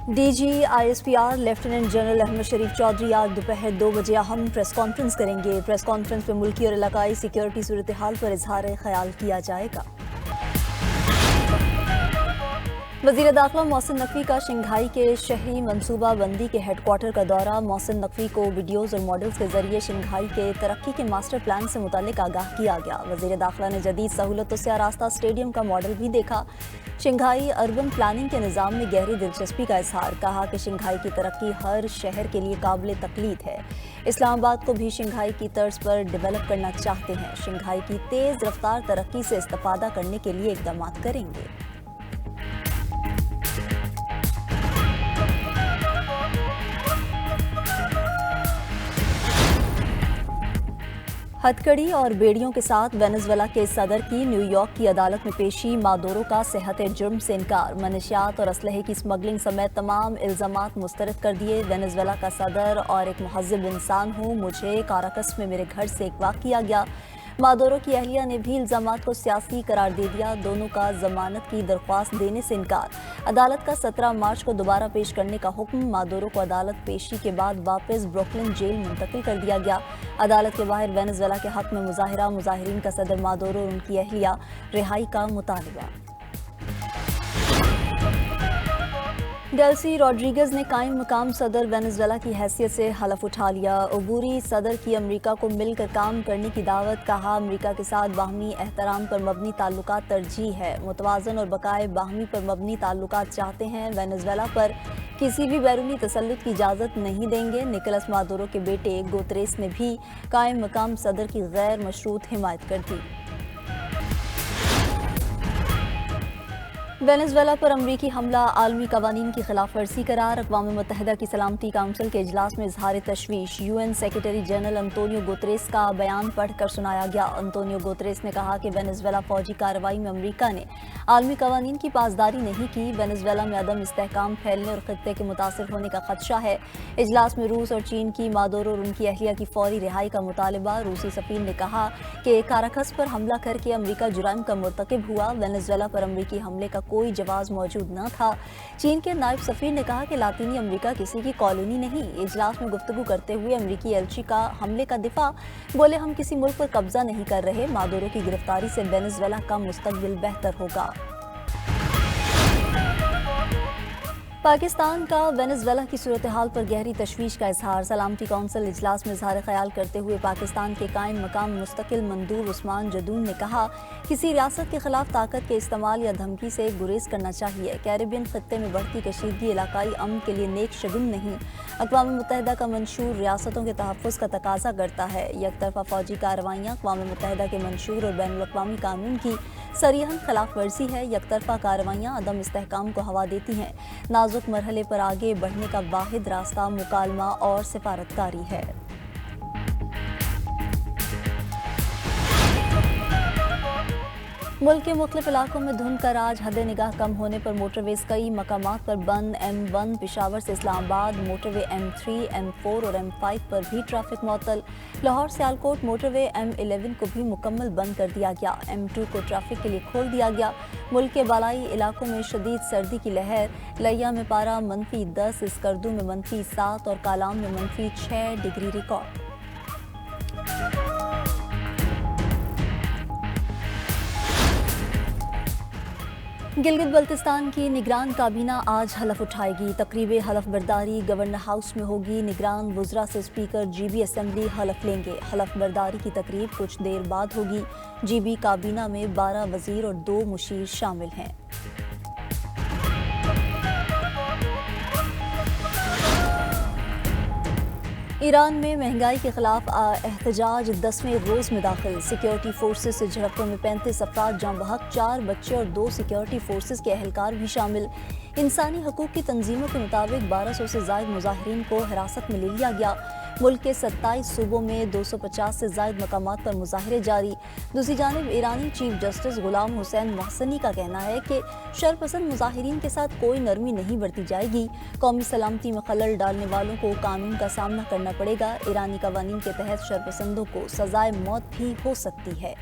DGISPR lieutenant general Ahmad شریف چودھری آج دوپہر 2 بجے اہم پریس کانفرنس کریں گے۔ پریس کانفرنس میں ملکی اور علاقائی سیکیورٹی صورتحال پر اظہار خیال کیا جائے گا۔ وزیر داخلہ محسن نقوی کا شنگھائی کے شہری منصوبہ بندی کے ہیڈ کوارٹر کا دورہ۔ محسن نقوی کو ویڈیوز اور ماڈلز کے ذریعے شنگھائی کے ترقی کے ماسٹر پلان سے متعلق آگاہ کیا گیا۔ وزیر داخلہ نے جدید سہولتوں سے آراستہ اسٹیڈیم کا ماڈل بھی دیکھا۔ شنگھائی اربن پلاننگ کے نظام میں گہری دلچسپی کا اظہار، کہا کہ شنگھائی کی ترقی ہر شہر کے لیے قابل تقلید ہے۔ اسلام آباد کو بھی شنگھائی کی طرز پر ڈیولپ کرنا چاہتے ہیں۔ شنگھائی کی تیز رفتار ترقی سے استفادہ کرنے کے لیے اقدامات کریں گے۔ ہتھکڑی اور بیڑیوں کے ساتھ وینزویلا کے صدر کی نیو یارک کی عدالت میں پیشی۔ مادورو کا صحت جرم سے انکار، منشیات اور اسلحے کی اسمگلنگ سمیت تمام الزامات مسترد کر دیے۔ وینزویلا کا صدر اور ایک مہذب انسان ہوں، مجھے کاراکس میں میرے گھر سے اغوا کیا گیا۔ مادورو کی اہلیہ نے بھی الزامات کو سیاسی قرار دے دیا۔ دونوں کا ضمانت کی درخواست دینے سے انکار۔ عدالت کا 17 مارچ کو دوبارہ پیش کرنے کا حکم۔ مادورو کو عدالت پیشی کے بعد واپس بروکلن جیل منتقل کر دیا گیا۔ عدالت کے باہر وینزویلا کے حق میں مظاہرہ، مظاہرین کا صدر مادورو اور ان کی اہلیہ رہائی کا مطالبہ۔ ڈیلسی روڈریگز نے قائم مقام صدر وینزویلا کی حیثیت سے حلف اٹھا لیا۔ عبوری صدر کی امریکہ کو مل کر کام کرنے کی دعوت، کہا امریکہ کے ساتھ باہمی احترام پر مبنی تعلقات ترجیح ہے، متوازن اور بقائے باہمی پر مبنی تعلقات چاہتے ہیں، وینزویلا پر کسی بھی بیرونی تسلط کی اجازت نہیں دیں گے۔ نکولس مادورو کے بیٹے گوتریس نے بھی قائم مقام صدر کی غیر مشروط حمایت کر دی۔ وینزویلا پر امریکی حملہ عالمی قوانین کی خلاف ورزی قرار۔ اقوام متحدہ کی سلامتی کونسل کے اجلاس میں اظہار تشویش۔ UN سیکریٹری جنرل انطونیو گوتریس کا بیان پڑھ کر سنایا گیا۔ انطونیو گوتریس نے کہا کہ وینزویلا فوجی کارروائی میں امریکہ نے عالمی قوانین کی پاسداری نہیں کی۔ وینزویلا میں عدم استحکام پھیلنے اور خطے کے متاثر ہونے کا خدشہ ہے۔ اجلاس میں روس اور چین کی مادورو اور ان کی اہلیہ کی فوری رہائی کا مطالبہ۔ روسی سفیر نے کہا کہ کاراکس پر حملہ کر کے امریکہ جرائم کا مرتکب ہوا۔ وینزویلا پر امریکی حملے کا کوئی جواز موجود نہ تھا۔ چین کے نائب سفیر نے کہا کہ لاطینی امریکہ کسی کی کالونی نہیں۔ اجلاس میں گفتگو کرتے ہوئے امریکی ایلچی کا حملے کا دفاع، بولے ہم کسی ملک پر قبضہ نہیں کر رہے، مادورو کی گرفتاری سے وینزویلا کا مستقبل بہتر ہوگا۔ پاکستان کا وینزویلا کی صورتحال پر گہری تشویش کا اظہار۔ سلامتی کونسل اجلاس میں اظہار خیال کرتے ہوئے پاکستان کے قائم مقام مستقل مندوب عثمان جدون نے کہا کسی ریاست کے خلاف طاقت کے استعمال یا دھمکی سے گریز کرنا چاہیے۔ کیریبین خطے میں بڑھتی کشیدگی علاقائی امن کے لیے نیک شگون نہیں۔ اقوام متحدہ کا منشور ریاستوں کے تحفظ کا تقاضا کرتا ہے۔ یک طرفہ فوجی کارروائیاں اقوام متحدہ کے منشور اور بین الاقوامی قانون کی صریحاً خلاف ورزی ہے۔ یک طرفہ کارروائیاں عدم استحکام کو ہوا دیتی ہیں۔ نازک مرحلے پر آگے بڑھنے کا واحد راستہ مکالمہ اور سفارتکاری ہے۔ ملک کے مختلف علاقوں میں دھند کا راج، حد نگاہ کم ہونے پر موٹر ویز کئی مقامات پر بند۔ M1 پشاور سے اسلام آباد موٹر وے، M3 M4 اور M5 پر بھی ٹریفک معطل۔ لاہور سیالکوٹ موٹر وے M11 کو بھی مکمل بند کر دیا گیا۔ M2 کو ٹریفک کے لیے کھول دیا گیا۔ ملک کے بالائی علاقوں میں شدید سردی کی لہر، لیا میں پارہ -10، اسکردو میں -7 اور کالام میں -6 ڈگری ریکارڈ۔ گلگت بلتستان کی نگران کابینہ آج حلف اٹھائے گی۔ تقریب حلف برداری گورنر ہاؤس میں ہوگی۔ نگران وزراء سے اسپیکر GB اسمبلی حلف لیں گے۔ حلف برداری کی تقریب کچھ دیر بعد ہوگی۔ GB کابینہ میں 12 وزیر اور 2 مشیر شامل ہیں۔ ایران میں مہنگائی کے خلاف احتجاج 10ویں روز میں داخل۔ سیکیورٹی فورسز سے جھڑپوں میں 35 افراد جاں بحق، 4 بچے اور 2 سیکیورٹی فورسز کے اہلکار بھی شامل۔ انسانی حقوق کی تنظیموں کے مطابق 1200 سے زائد مظاہرین کو حراست میں لے لیا گیا۔ ملک کے 27 صوبوں میں 250 سے زائد مقامات پر مظاہرے جاری۔ دوسری جانب ایرانی چیف جسٹس غلام حسین محسنی کا کہنا ہے کہ شرپسند مظاہرین کے ساتھ کوئی نرمی نہیں برتی جائے گی۔ قومی سلامتی میں خلل ڈالنے والوں کو قانون کا سامنا کرنا پڑے گا۔ ایرانی قوانین کے تحت شرپسندوں کو سزائے موت بھی ہو سکتی ہے۔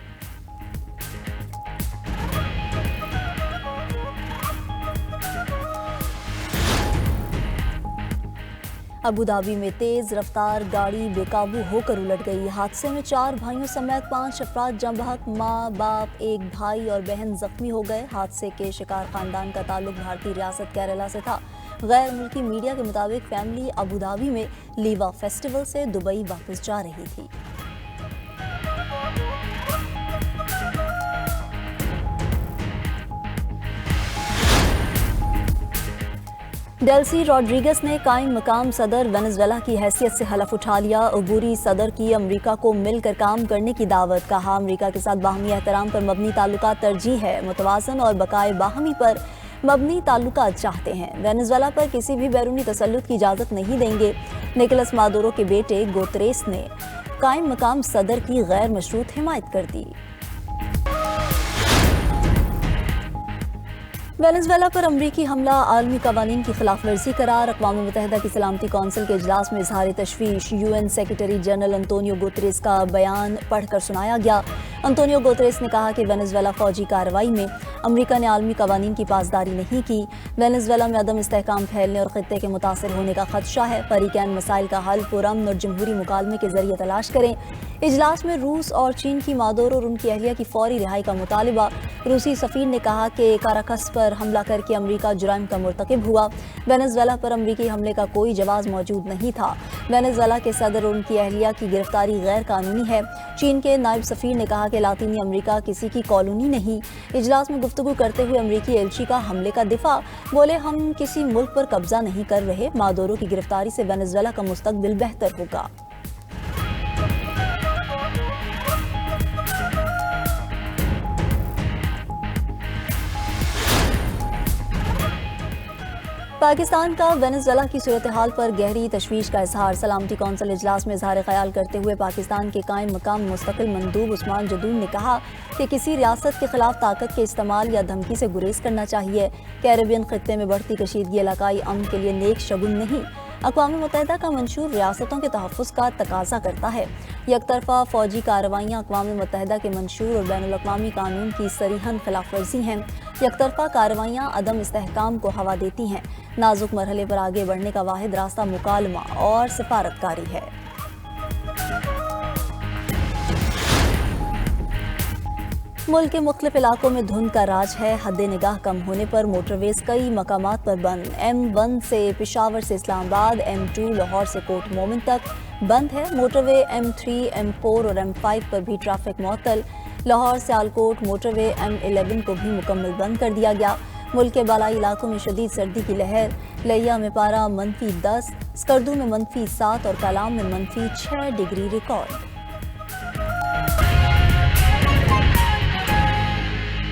ابوظہبی میں تیز رفتار گاڑی بے قابو ہو کر الٹ گئی۔ حادثے میں 4 بھائیوں سمیت 5 افراد جاں بحق، ماں باپ، ایک بھائی اور بہن زخمی ہو گئے۔ حادثے کے شکار خاندان کا تعلق بھارتی ریاست کیرالہ سے تھا۔ غیر ملکی میڈیا کے مطابق فیملی ابوظہبی میں لیوا فیسٹیول سے دبئی واپس جا رہی تھی۔ ڈیلسی روڈریگز نے قائم مقام صدر وینزویلا کی حیثیت سے حلف اٹھا لیا۔ عبوری صدر کی امریکہ کو مل کر کام کرنے کی دعوت۔ کہا، امریکہ کے ساتھ باہمی احترام پر مبنی تعلقات ترجیح ہے، متوازن اور بقائے باہمی پر مبنی تعلقات چاہتے ہیں۔ وینزویلا پر کسی بھی بیرونی تسلط کی اجازت نہیں دیں گے۔ نکولس مادورو کے بیٹے گوتریس نے قائم مقام صدر کی غیر مشروط حمایت کر دی۔ وینزویلا پر امریکی حملہ عالمی قوانین کی خلاف ورزی قرار۔ اقوام متحدہ کی سلامتی کونسل کے اجلاس میں اظہار تشویش۔ UN سیکریٹری جنرل انطونیو گوتریس کا بیان پڑھ کر سنایا گیا۔ انطونیو گوتریس نے کہا کہ وینزویلا فوجی کارروائی میں امریکہ نے عالمی قوانین کی پاسداری نہیں کی۔ وینزویلا میں عدم استحکام پھیلنے اور خطے کے متاثر ہونے کا خدشہ ہے۔ فریقین مسائل کا حل پرامن اور جمہوری مکالمے کے ذریعے تلاش کریں۔ اجلاس میں روس اور چین کی مادورو اور ان کی اہلیہ کی فوری رہائی کا مطالبہ۔ روسی سفیر نے کہا کہ کاراکس پر حملہ کر کے امریکہ جرائم کا مرتکب ہوا۔ وینزویلا پر امریکی حملے کا کوئی جواز موجود نہیں تھا۔ وینزویلا کے صدر اور ان کی اہلیہ کی گرفتاری غیر قانونی ہے۔ چین کے نائب سفیر نے کہا کہ لاطینی امریکہ کسی کی کالونی نہیں۔ اجلاس میں گفتگو کرتے ہوئے امریکی ایلچی کا حملے کا دفاع۔ بولے، ہم کسی ملک پر قبضہ نہیں کر رہے۔ مادورو کی گرفتاری سے وینزویلا کا مستقبل بہتر ہوگا۔ پاکستان کا وینزویلا کی صورتحال پر گہری تشویش کا اظہار۔ سلامتی کونسل اجلاس میں اظہار خیال کرتے ہوئے پاکستان کے قائم مقام مستقل مندوب عثمان جدون نے کہا کہ کسی ریاست کے خلاف طاقت کے استعمال یا دھمکی سے گریز کرنا چاہیے۔ کیریبین خطے میں بڑھتی کشیدگی علاقائی امن کے لیے نیک شگون نہیں۔ اقوام متحدہ کا منشور ریاستوں کے تحفظ کا تقاضا کرتا ہے۔ یک طرفہ فوجی کارروائیاں اقوام متحدہ کے منشور اور بین الاقوامی قانون کی صریحاً خلاف ورزی ہیں۔ یک طرفہ کارروائیاں عدم استحکام کو ہوا دیتی ہیں۔ نازک مرحلے پر آگے بڑھنے کا واحد راستہ مکالمہ اور سفارتکاری ہے۔ ملک کے مختلف علاقوں میں دھند کا راج ہے۔ حد نگاہ کم ہونے پر موٹر ویز کئی مقامات پر بند۔ M1 سے پشاور سے اسلام آباد، M2 لاہور سے کوٹ مومن تک بند ہے۔ موٹر وے M3، M4 اور M5 پر بھی ٹریفک معطل۔ لاہور سے آلکوٹ موٹر وے M11 کو بھی مکمل بند کر دیا گیا۔ ملک کے بالائی علاقوں میں شدید سردی کی لہر۔ لیا میں پارہ -10، اسکردو میں -7 اور کالام میں -6 ڈگری ریکارڈ۔